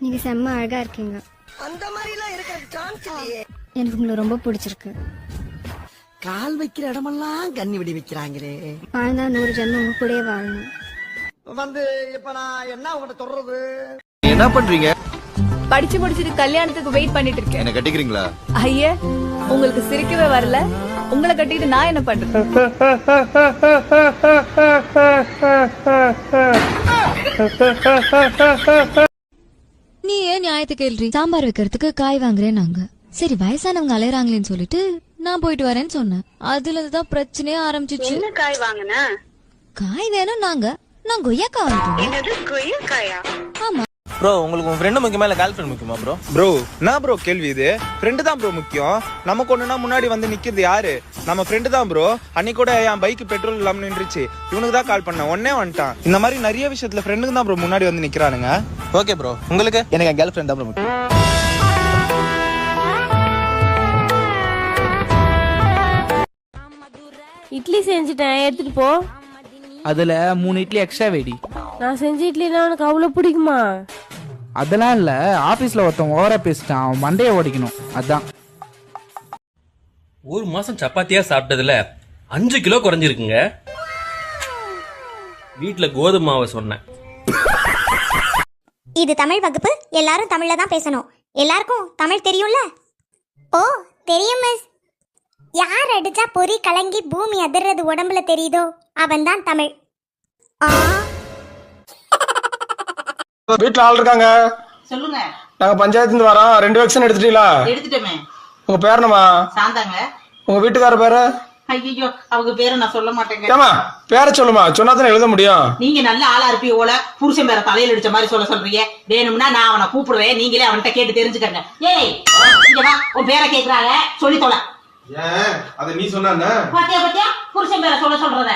நீங்க செம்ம அழகா இருக்கீங்க. அந்த மாதிரி எல்லாம் இருக்கிற சான்ஸ் இல்லையே. எனக்கு உங்களை ரொம்ப பிடிச்சிருக்கு. கால் வைக்கிற இடமெல்லாம் கண்ணி விடி வைக்கிறாங்களே. வாழ்ந்தா 100 ஜென்மம் உங்க கூடயே வாழணும். வந்து இப்ப நான் என்ன உங்கள்கிட்ட சொல்றது? என்ன பண்றீங்க? படிச்சு முடிச்சிட்டு கல்யாணத்துக்கு வெயிட் பண்ணிட்டு இருக்கேன். என்ன கட்டிக்கிறீங்களா? ஐயே, உங்களுக்கு சிரிக்கவே வரல. உங்களை கட்டிட்டு நான் என்ன பண்றது? நீ ஏன் நியாயத்தை கேள்றி? சாம்பார் வைக்கிறதுக்கு காய் வாங்குறேன் நாங்க. சரி வயசானவங்க அலையறாங்களேன்னு சொல்லிட்டு நான் போயிட்டு வரேன்னு சொன்னேன். அதுலதான் பிரச்சனையே ஆரம்பிச்சிச்சு. என்ன காய் வாங்குன? காய் வேணும் நான் கொய்யாக்கா வாங்கிட்டோம். என்னது கொய்யாக்காயா? ஆமா ப்ரோ, உங்களுக்கு உன் ஃப்ரெண்டு முக்கியமா இல்ல கேர்ள் ஃப்ரெண்ட் முக்கியமா ப்ரோ? ப்ரோ நான் ப்ரோ கேள்வி இது ஃப்ரெண்டு தான் ப்ரோ முக்கியம். நமக்கு ஒண்ணுனா முன்னாடி வந்து நிக்கிறது யாரு? நம்ம ஃப்ரெண்டு தான் ப்ரோ. அன்னைக்கு கூட என் பைக் பெட்ரோல் இல்லாம நின்றுச்சு. இவனுக்கு தான் கால் பண்ணேன், உடனே வந்துட்டான். இந்த மாதிரி நிறைய விஷயத்துல ஃப்ரெண்டுக்கு தான் ப்ரோ முன்னாடி வந்து நிக்கிறானுங்க. ஓகே ப்ரோ, உங்களுக்கு? எனக்கு என் கேர்ள் ஃப்ரெண்ட் தான் ப்ரோ முக்கியம். இட்லி செஞ்சுட்டேன், எடுத்துட்டு போ. அதுல 3 இட்லி எக்ஸ்ட்ரா வெடி. நான் செஞ்ச இட்லினா உனக்கு அவ்வளவு பிடிக்குமா? அதெல்லாம் இல்ல, ஆபீஸ்ல ஒருத்தன் ஓவரா பேசிட்டான், அவன் மண்டையை ஓடிக்கணும் அதான். ஒரு மாசம் சப்பாத்தியா சாப்பிட்டதுல 5 கிலோ குறைஞ்சிருக்குங்க. வீட்டுல கோதுமை மாவை சொன்னேன். இது தமிழ் வகுப்பு, எல்லாரும் தமிழ்ல தான் பேசணும். எல்லாருக்கும் தமிழ் தெரியும்ல? ஓ தெரியும் மிஸ். யார் அடிச்சா பொறி கலங்கி பூமி அதிர்றது உடம்புல தெரியுதோ அவன் தான் தமிழ். வீட்டுல ஆள் இருக்காங்க. சொல்லுங்க. நாங்க பஞ்சாயத்துல இருந்து வரோம். 2 வேக்சின் எடுத்துட்டீங்களா? எடுத்துட்டோமே. உங்க பேர் என்னமா? சாந்தாங்க. உங்க வீட்டுக்கார பேரு? ஐயோ, அவங்க பேரை நான் சொல்ல மாட்டேங்க. ஏமா பேரை சொல்லுமா, சொன்னாதான் எழுத முடியும். நீங்க நல்ல ஆளா இருப்பீ ஓல, புருஷன் பேரை தலையில அடிச்ச மாதிரி சொல்றீங்க. வேணும்னா நான் அவனை கூப்பிடுவேன், நீங்களே அவன்கிட்ட கேட்டு தெரிஞ்சுக்கங்க. ஏய் இங்க வா, உன் பேரை கேக்குறாங்க, சொல்லி தொலை. அத நீ சொன்ன பாத்தியா பாத்தியா, புருஷன் பேரை சொல்றத.